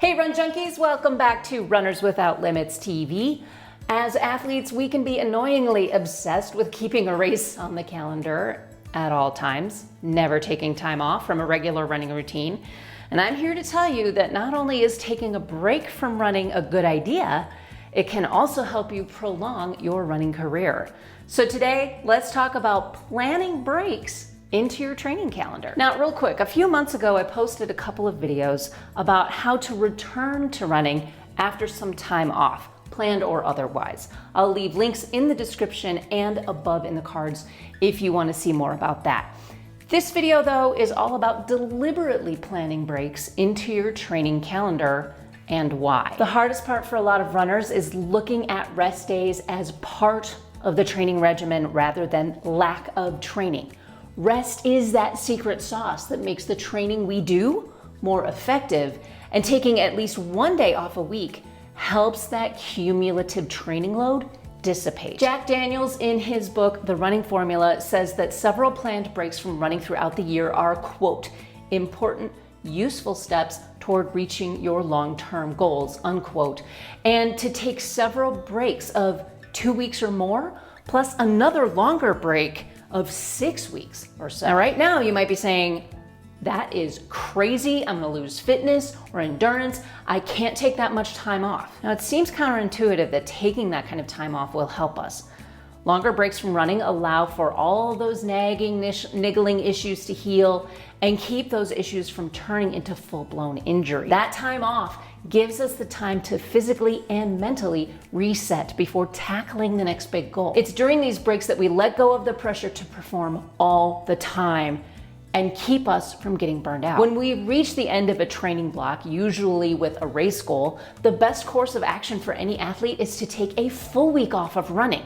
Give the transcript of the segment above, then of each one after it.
Hey Run Junkies, welcome back to Runners Without Limits TV. As athletes, we can be annoyingly obsessed with keeping a race on the calendar at all times, never taking time off from a regular running routine. And I'm here to tell you that not only is taking a break from running a good idea, it can also help you prolong your running career. So today, let's talk about planning breaks into your training calendar. Now, real quick, a few months ago, I posted a couple of videos about how to return to running after some time off, planned or otherwise. I'll leave links in the description and above in the cards if you want to see more about that. This video, though, is all about deliberately planning breaks into your training calendar and why. The hardest part for a lot of runners is looking at rest days as part of the training regimen rather than lack of training. Rest is that secret sauce that makes the training we do more effective, and taking at least one day off a week helps that cumulative training load dissipate. Jack Daniels, in his book, The Running Formula, says that several planned breaks from running throughout the year are, quote, important, useful steps toward reaching your long-term goals, unquote. And to take several breaks of 2 weeks or more, plus another longer break of 6 weeks or so. Now, right now, you might be saying, that is crazy. I'm gonna lose fitness or endurance. I can't take that much time off. Now, it seems counterintuitive that taking that kind of time off will help us. Longer breaks from running allow for all those nagging, niggling issues to heal and keep those issues from turning into full-blown injury. That time off gives us the time to physically and mentally reset before tackling the next big goal. It's during these breaks that we let go of the pressure to perform all the time and keep us from getting burned out. When we reach the end of a training block, usually with a race goal, the best course of action for any athlete is to take a full week off of running,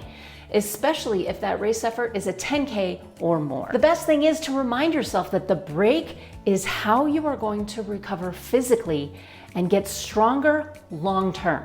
especially if that race effort is a 10K or more. The best thing is to remind yourself that the break is how you are going to recover physically and get stronger long-term.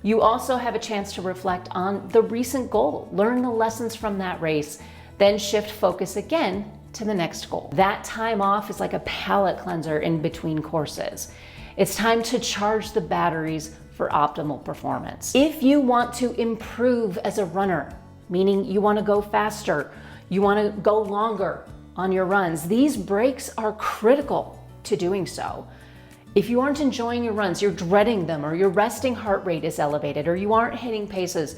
You also have a chance to reflect on the recent goal, learn the lessons from that race, then shift focus again to the next goal. That time off is like a palate cleanser in between courses. It's time to charge the batteries for optimal performance. If you want to improve as a runner, meaning you want to go faster, you want to go longer on your runs, these breaks are critical to doing so. If you aren't enjoying your runs, you're dreading them, or your resting heart rate is elevated, or you aren't hitting paces,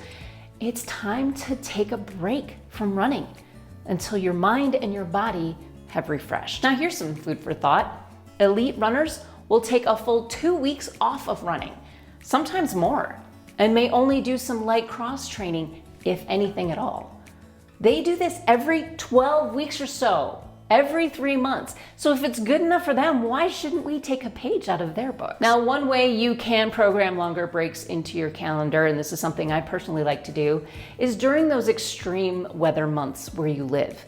it's time to take a break from running until your mind and your body have refreshed. Now, here's some food for thought. Elite runners will take a full 2 weeks off of running, sometimes more, and may only do some light cross training, if anything at all. They do this every 12 weeks or so, every 3 months. So if it's good enough for them, why shouldn't we take a page out of their book? Now, one way you can program longer breaks into your calendar, and this is something I personally like to do, is during those extreme weather months where you live.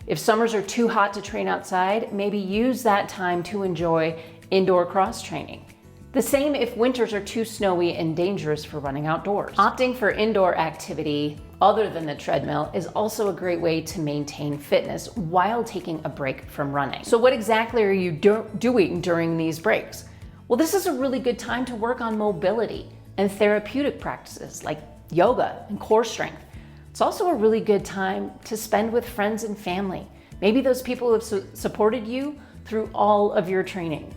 If summers are too hot to train outside, maybe use that time to enjoy indoor cross training. The same if winters are too snowy and dangerous for running outdoors. Opting for indoor activity other than the treadmill is also a great way to maintain fitness while taking a break from running. So what exactly are you doing during these breaks? Well, this is a really good time to work on mobility and therapeutic practices like yoga and core strength. It's also a really good time to spend with friends and family, maybe those people who have supported you through all of your training.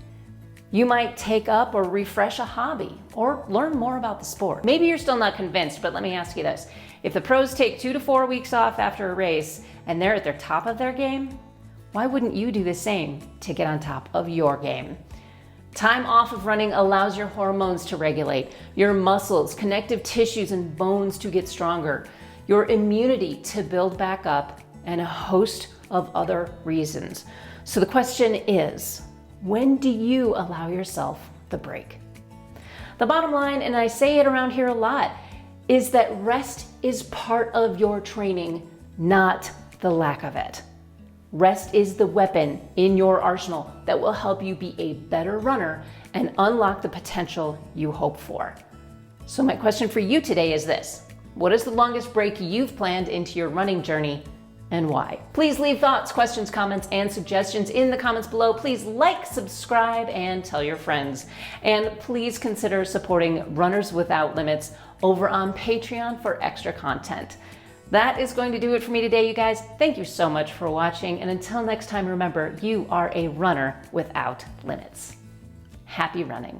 You might take up or refresh a hobby or learn more about the sport. Maybe you're still not convinced, but let me ask you this. If the pros take 2 to 4 weeks off after a race and they're at their top of their game, why wouldn't you do the same to get on top of your game? Time off of running allows your hormones to regulate, your muscles, connective tissues, and bones to get stronger, your immunity to build back up, and a host of other reasons. So the question is, when do you allow yourself the break? The bottom line, and I say it around here a lot, is that rest is part of your training, not the lack of it. Rest is the weapon in your arsenal that will help you be a better runner and unlock the potential you hope for. So my question for you today is this: what is the longest break you've planned into your running journey and why. Please leave thoughts, questions, comments, and suggestions in the comments below. Please like, subscribe, and tell your friends. And please consider supporting Runners Without Limits over on Patreon for extra content. That is going to do it for me today, you guys. Thank you so much for watching. And until next time, remember, you are a runner without limits. Happy running.